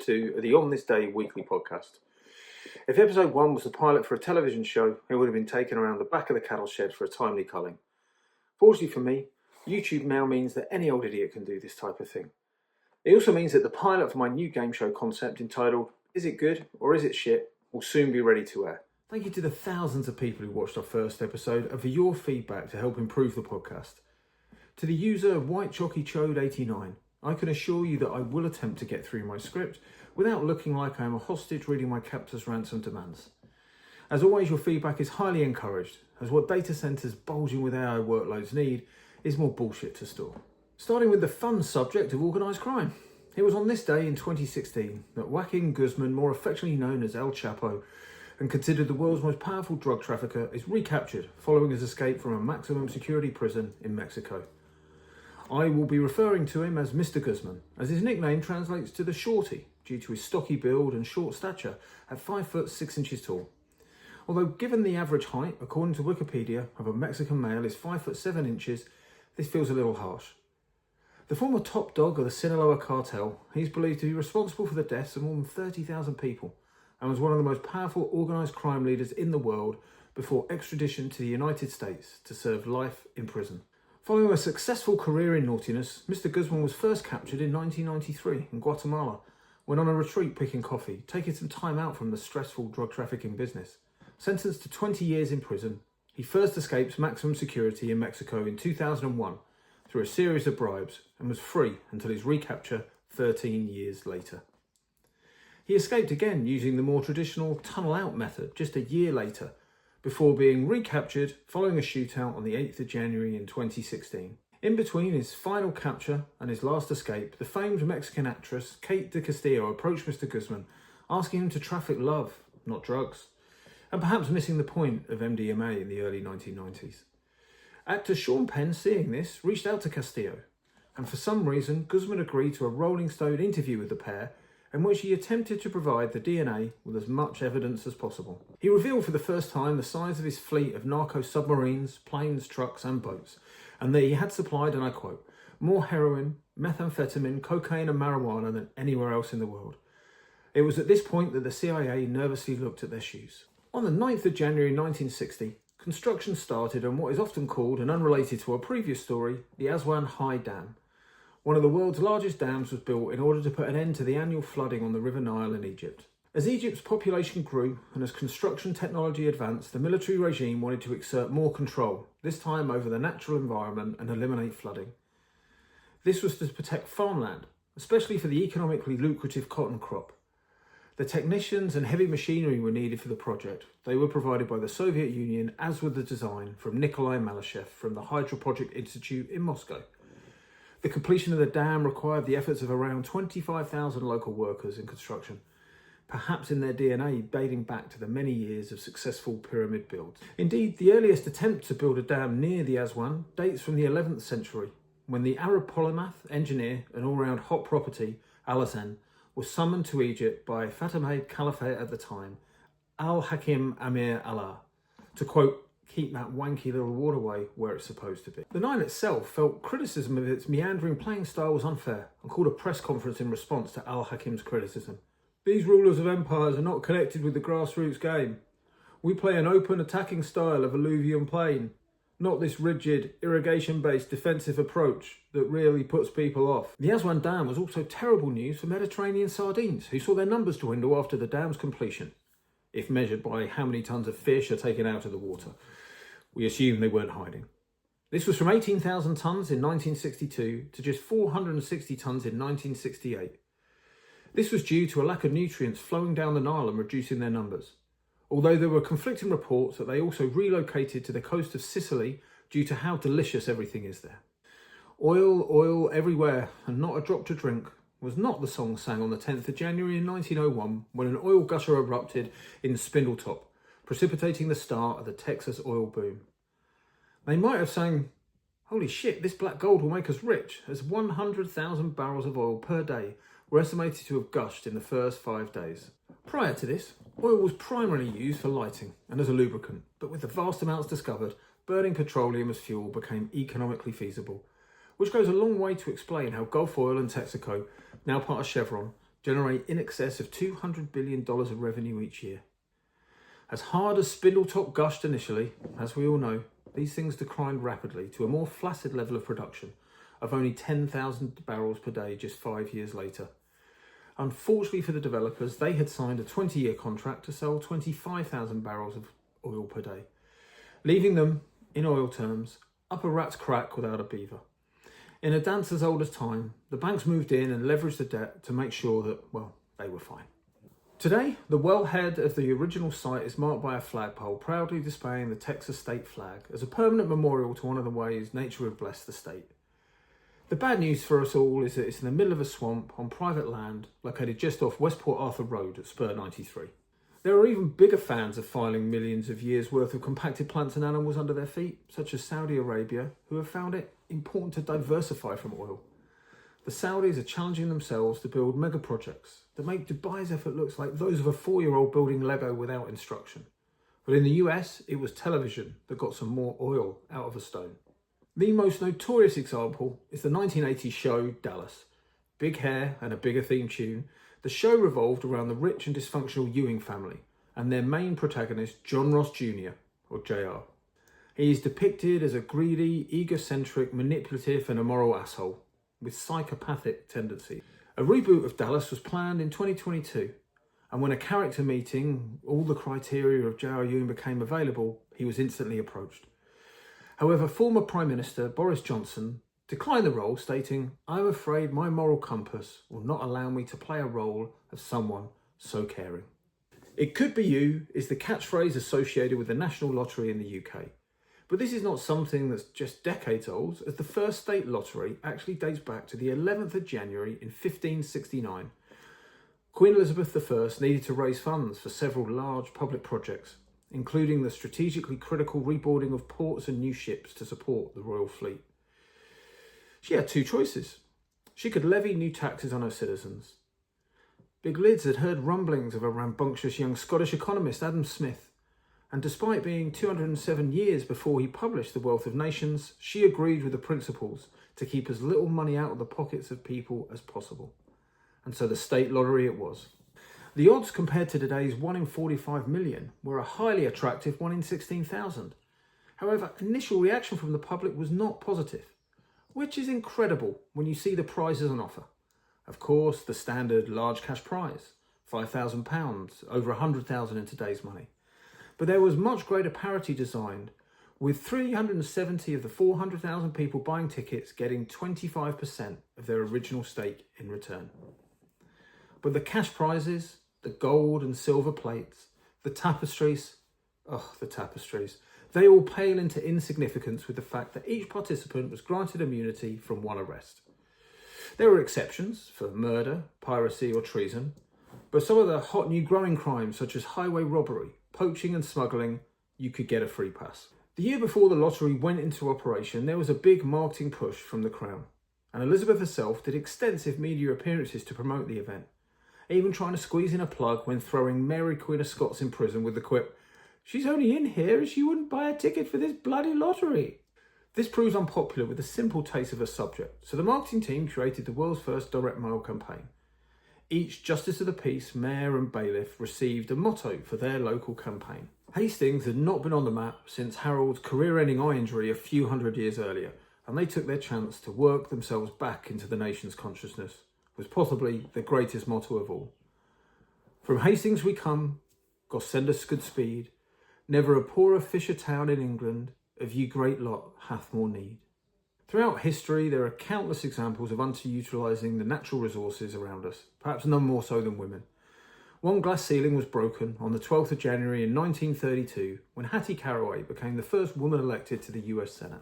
2 of the On This Day weekly podcast. If episode 1 was the pilot for a television show, it would have been taken around the back of the cattle shed for a timely culling. Fortunately for me, YouTube now means that any old idiot can do this type of thing. It also means that the pilot for my new game show concept entitled Is It Good or Is It Shit will soon be ready to air. Thank you to the thousands of people who watched our first episode and for your feedback to help improve the podcast. To the user White Jockey Chode 89, I can assure you that I will attempt to get through my script without looking like I am a hostage reading my captor's ransom demands. As always, your feedback is highly encouraged, as what data centres bulging with AI workloads need is more bullshit to store. Starting with the fun subject of organised crime. It was on this day in 2016 that Joaquin Guzman, more affectionately known as El Chapo, and considered the world's most powerful drug trafficker, is recaptured following his escape from a maximum security prison in Mexico. I will be referring to him as Mr. Guzman, as his nickname translates to the Shorty, due to his stocky build and short stature at 5 foot 6 inches tall. Although given the average height, according to Wikipedia, of a Mexican male is 5 foot 7 inches, this feels a little harsh. The former top dog of the Sinaloa cartel, he is believed to be responsible for the deaths of more than 30,000 people, and was one of the most powerful organised crime leaders in the world before extradition to the United States to serve life in prison. Following a successful career in naughtiness, Mr. Guzman was first captured in 1993 in Guatemala, when on a retreat picking coffee, taking some time out from the stressful drug trafficking business. Sentenced to 20 years in prison, he first escaped maximum security in Mexico in 2001 through a series of bribes and was free until his recapture 13 years later. He escaped again using the more traditional tunnel out method just a year later, before being recaptured following a shootout on the 8th of January in 2016. In between his final capture and his last escape, the famed Mexican actress Kate de Castillo approached Mr. Guzman, asking him to traffic love, not drugs, and perhaps missing the point of MDMA in the early 1990s. Actor Sean Penn, seeing this, reached out to Castillo, and for some reason Guzman agreed to a Rolling Stone interview with the pair, in which he attempted to provide the DNA with as much evidence as possible. He revealed for the first time the size of his fleet of narco submarines, planes, trucks and boats, and that he had supplied, and I quote, more heroin, methamphetamine, cocaine and marijuana than anywhere else in the world. It was at this point that the CIA nervously looked at their shoes. On the 9th of January 1960, construction started on what is often called, and unrelated to our previous story, the Aswan High Dam. One of the world's largest dams was built in order to put an end to the annual flooding on the River Nile in Egypt. As Egypt's population grew and as construction technology advanced, the military regime wanted to exert more control, this time over the natural environment, and eliminate flooding. This was to protect farmland, especially for the economically lucrative cotton crop. The technicians and heavy machinery were needed for the project. They were provided by the Soviet Union, as with the design from Nikolai Malyshev from the Hydroproject Institute in Moscow. The completion of the dam required the efforts of around 25,000 local workers in construction, perhaps in their DNA dating back to the many years of successful pyramid builds. Indeed, the earliest attempt to build a dam near the Aswan dates from the 11th century, when the Arab polymath, engineer and all-round hot property, Alhazen, was summoned to Egypt by Fatimid Caliphate at the time, Al-Hakim Amir Allah, to quote, keep that wanky little waterway where it's supposed to be. The Nile itself felt criticism of its meandering playing style was unfair and called a press conference in response to Al-Hakim's criticism. These rulers of empires are not connected with the grassroots game. We play an open attacking style of alluvium plain, not this rigid, irrigation-based defensive approach that really puts people off. The Aswan Dam was also terrible news for Mediterranean sardines, who saw their numbers dwindle after the dam's completion, if measured by how many tons of fish are taken out of the water. We assume they weren't hiding. This was from 18,000 tonnes in 1962 to just 460 tonnes in 1968. This was due to a lack of nutrients flowing down the Nile and reducing their numbers, although there were conflicting reports that they also relocated to the coast of Sicily due to how delicious everything is there. Oil, oil everywhere and not a drop to drink was not the song sang on the 10th of January in 1901 when an oil gutter erupted in Spindletop, precipitating the start of the Texas oil boom. They might have sang, holy shit, this black gold will make us rich, as 100,000 barrels of oil per day were estimated to have gushed in the first 5 days. Prior to this, oil was primarily used for lighting and as a lubricant, but with the vast amounts discovered, burning petroleum as fuel became economically feasible, which goes a long way to explain how Gulf Oil and Texaco, now part of Chevron, generate in excess of $200 billion of revenue each year. As hard as Spindletop gushed initially, as we all know, these things declined rapidly to a more flaccid level of production of only 10,000 barrels per day just 5 years later. Unfortunately for the developers, they had signed a 20-year contract to sell 25,000 barrels of oil per day, leaving them, in oil terms, up a rat's crack without a beaver. In a dance as old as time, the banks moved in and leveraged the debt to make sure that, well, they were fine. Today, the wellhead of the original site is marked by a flagpole proudly displaying the Texas state flag as a permanent memorial to one of the ways nature had blessed the state. The bad news for us all is that it's in the middle of a swamp on private land located just off Westport Arthur Road at Spur 93. There are even bigger fans of filing millions of years' worth of compacted plants and animals under their feet, such as Saudi Arabia, who have found it important to diversify from oil. The Saudis are challenging themselves to build mega projects that make Dubai's effort look like those of a 4-year-old building Lego without instruction. But in the US, it was television that got some more oil out of a stone. The most notorious example is the 1980 show Dallas. Big hair and a bigger theme tune, the show revolved around the rich and dysfunctional Ewing family and their main protagonist, John Ross Jr., or JR. He is depicted as a greedy, egocentric, manipulative and immoral asshole with psychopathic tendencies. A reboot of Dallas was planned in 2022, and when a character meeting all the criteria of J.R. Ewing became available, he was instantly approached. However, former Prime Minister Boris Johnson declined the role, stating, "I'm afraid my moral compass will not allow me to play a role of someone so caring." "It could be you" is the catchphrase associated with the National Lottery in the UK. But this is not something that's just decades old, as the first state lottery actually dates back to the 11th of January in 1569. Queen Elizabeth I needed to raise funds for several large public projects, including the strategically critical reboarding of ports and new ships to support the royal fleet. She had two choices. She could levy new taxes on her citizens. Big Lids had heard rumblings of a rambunctious young Scottish economist, Adam Smith, and despite being 207 years before he published The Wealth of Nations, she agreed with the principles to keep as little money out of the pockets of people as possible. And so the state lottery it was. The odds compared to today's 1 in 45 million were a highly attractive 1 in 16,000. However, initial reaction from the public was not positive, which is incredible when you see the prizes on offer. Of course, the standard large cash prize, £5,000, over £100,000 in today's money. But there was much greater parity designed, with 370 of the 400,000 people buying tickets getting 25% of their original stake in return. But the cash prizes, the gold and silver plates, the tapestries, they all pale into insignificance with the fact that each participant was granted immunity from one arrest. There were exceptions for murder, piracy or treason, but some of the hot new growing crimes such as highway robbery, poaching and smuggling, you could get a free pass. The year before the lottery went into operation, there was a big marketing push from the Crown, and Elizabeth herself did extensive media appearances to promote the event, even trying to squeeze in a plug when throwing Mary Queen of Scots in prison with the quip, "She's only in here as she wouldn't buy a ticket for this bloody lottery." This proves unpopular with the simple taste of a subject, so the marketing team created the world's first direct mail campaign. Each Justice of the Peace, Mayor and Bailiff received a motto for their local campaign. Hastings had not been on the map since Harold's career-ending eye injury a few hundred years earlier, and they took their chance to work themselves back into the nation's consciousness, was possibly the greatest motto of all. "From Hastings we come, God send us good speed. Never a poorer fisher town in England, of ye great lot hath more need." Throughout history, there are countless examples of underutilising the natural resources around us, perhaps none more so than women. One glass ceiling was broken on the 12th of January in 1932 when Hattie Caraway became the first woman elected to the US Senate.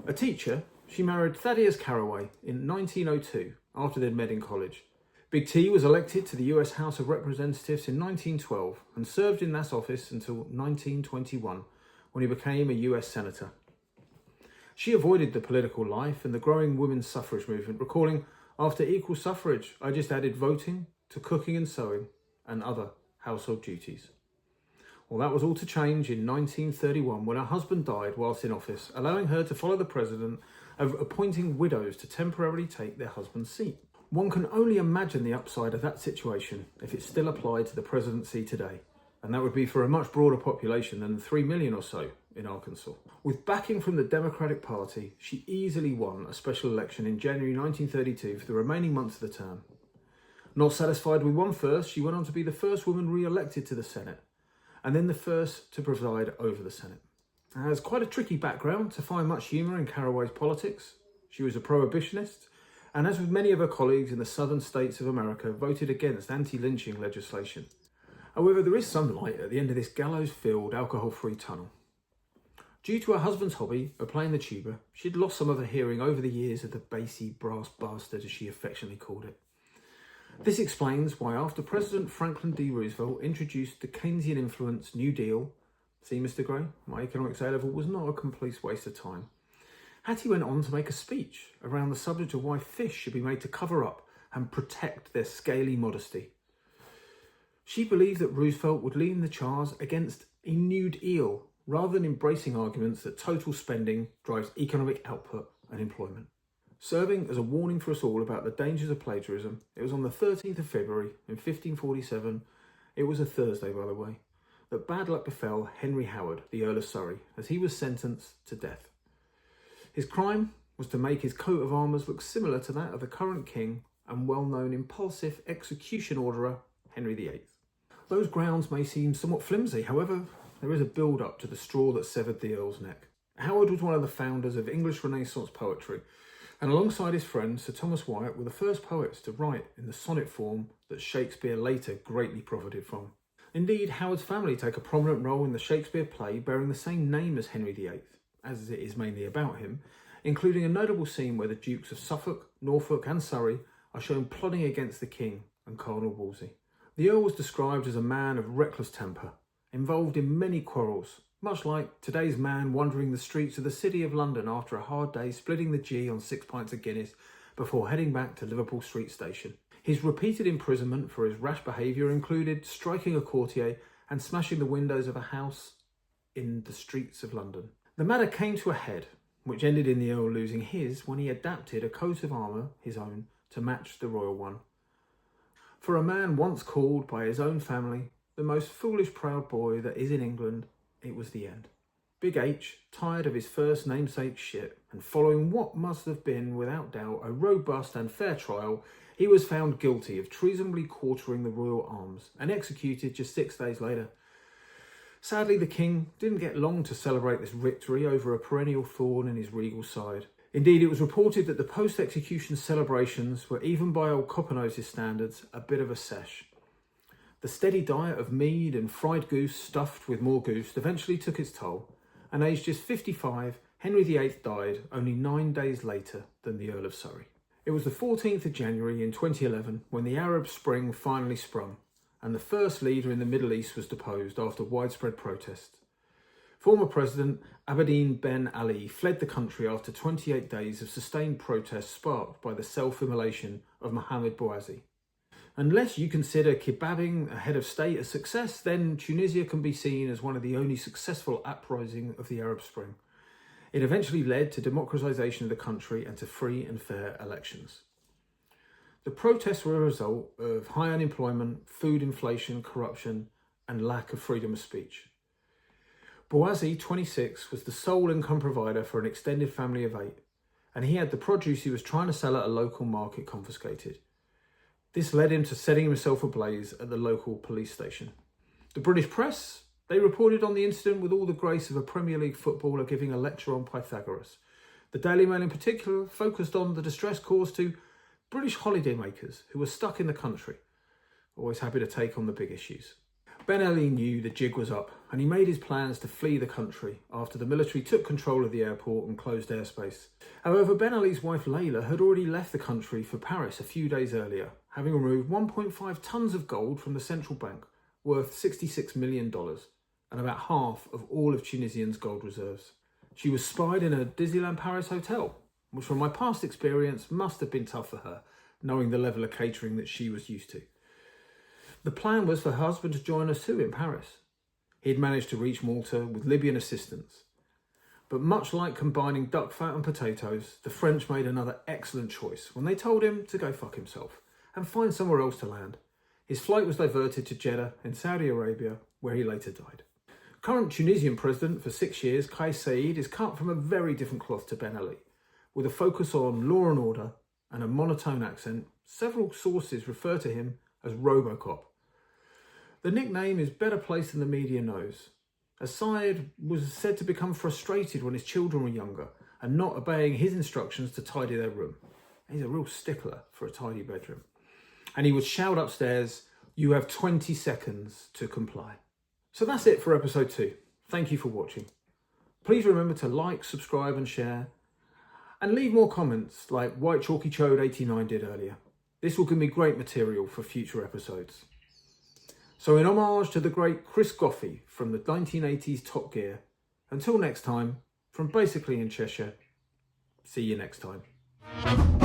A teacher, she married Thaddeus Caraway in 1902 after they'd met in college. Big T was elected to the US House of Representatives in 1912 and served in that office until 1921 when he became a US Senator. She avoided the political life and the growing women's suffrage movement, recalling, "After equal suffrage, I just added voting to cooking and sewing and other household duties." Well, that was all to change in 1931 when her husband died whilst in office, allowing her to follow the president of appointing widows to temporarily take their husband's seat. One can only imagine the upside of that situation if it still applied to the presidency today, and that would be for a much broader population than the 3 million or so in Arkansas. With backing from the Democratic Party, she easily won a special election in January 1932 for the remaining months of the term. Not satisfied with one first, she went on to be the first woman re-elected to the Senate, and then the first to preside over the Senate. It has quite a tricky background to find much humour in Caraway's politics. She was a prohibitionist, and as with many of her colleagues in the southern states of America, voted against anti-lynching legislation. However, there is some light at the end of this gallows-filled, alcohol-free tunnel. Due to her husband's hobby of playing the tuba, she'd lost some of her hearing over the years of the bassy brass bastard, as she affectionately called it. This explains why after President Franklin D. Roosevelt introduced the Keynesian-influenced New Deal, see Mr. Gray, my economics A-level was not a complete waste of time, Hattie went on to make a speech around the subject of why fish should be made to cover up and protect their scaly modesty. She believed that Roosevelt would lead the charge against a nude eel rather than embracing arguments that total spending drives economic output and employment. Serving as a warning for us all about the dangers of plagiarism, it was on the 13th of February in 1547, it was a Thursday by the way, that bad luck befell Henry Howard, the Earl of Surrey, as he was sentenced to death. His crime was to make his coat of arms look similar to that of the current king and well-known impulsive execution orderer, Henry VIII. Those grounds may seem somewhat flimsy, however, there is a build-up to the straw that severed the Earl's neck. Howard was one of the founders of English Renaissance poetry, and alongside his friend Sir Thomas Wyatt were the first poets to write in the sonnet form that Shakespeare later greatly profited from. Indeed, Howard's family take a prominent role in the Shakespeare play bearing the same name as Henry VIII, as it is mainly about him, including a notable scene where the Dukes of Suffolk, Norfolk and Surrey are shown plotting against the king and Cardinal Wolsey. The Earl was described as a man of reckless temper, involved in many quarrels, much like today's man wandering the streets of the city of London after a hard day splitting the G on 6 pints of Guinness before heading back to Liverpool Street Station. His repeated imprisonment for his rash behaviour included striking a courtier and smashing the windows of a house in the streets of London. The matter came to a head, which ended in the Earl losing his when he adapted a coat of armour, his own, to match the royal one. For a man once called by his own family the most foolish proud boy that is in England, it was the end. Big H, tired of his first namesake shit, and following what must have been, without doubt, a robust and fair trial, he was found guilty of treasonably quartering the royal arms and executed just 6 days later. Sadly, the king didn't get long to celebrate this victory over a perennial thorn in his regal side. Indeed, it was reported that the post-execution celebrations were, even by old Coppernose's standards, a bit of a sesh. The steady diet of mead and fried goose stuffed with more goose eventually took its toll, and aged just 55, Henry VIII died only 9 days later than the Earl of Surrey. It was the 14th of January in 2011 when the Arab Spring finally sprung, and the first leader in the Middle East was deposed after widespread protests. Former President Abedin Ben Ali fled the country after 28 days of sustained protests sparked by the self-immolation of Mohamed Bouazi. Unless you consider kebabbing a head of state a success, then Tunisia can be seen as one of the only successful uprisings of the Arab Spring. It eventually led to democratisation of the country and to free and fair elections. The protests were a result of high unemployment, food inflation, corruption, and lack of freedom of speech. Bouazi, 26, was the sole income provider for an extended family of 8, and he had the produce he was trying to sell at a local market confiscated. This led him to setting himself ablaze at the local police station. The British press, they reported on the incident with all the grace of a Premier League footballer giving a lecture on Pythagoras. The Daily Mail in particular focused on the distress caused to British holidaymakers who were stuck in the country, always happy to take on the big issues. Ben Ali knew the jig was up, and he made his plans to flee the country after the military took control of the airport and closed airspace. However, Ben Ali's wife Layla had already left the country for Paris a few days earlier, having removed 1.5 tonnes of gold from the central bank, worth $66 million, and about half of all of Tunisia's gold reserves. She was spied in a Disneyland Paris hotel, which from my past experience must have been tough for her, knowing the level of catering that she was used to. The plan was for her husband to join us too in Paris. He had managed to reach Malta with Libyan assistance. But much like combining duck fat and potatoes, the French made another excellent choice when they told him to go fuck himself and find somewhere else to land. His flight was diverted to Jeddah in Saudi Arabia, where he later died. Current Tunisian president for 6 years, Kais Saied, is cut from a very different cloth to Ben Ali. With a focus on law and order and a monotone accent, several sources refer to him as Robocop. The nickname is better placed than the media knows, as Saied was said to become frustrated when his children were younger and not obeying his instructions to tidy their room. He's a real stickler for a tidy bedroom. And he would shout upstairs, "You have 20 seconds to comply." So that's it for episode 2. Thank you for watching. Please remember to like, subscribe and share. And leave more comments like White Chalky Chode 89 did earlier. This will give me great material for future episodes. So in homage to the great Chris Goffey from the 1980s Top Gear, until next time, from basically in Cheshire, see you next time.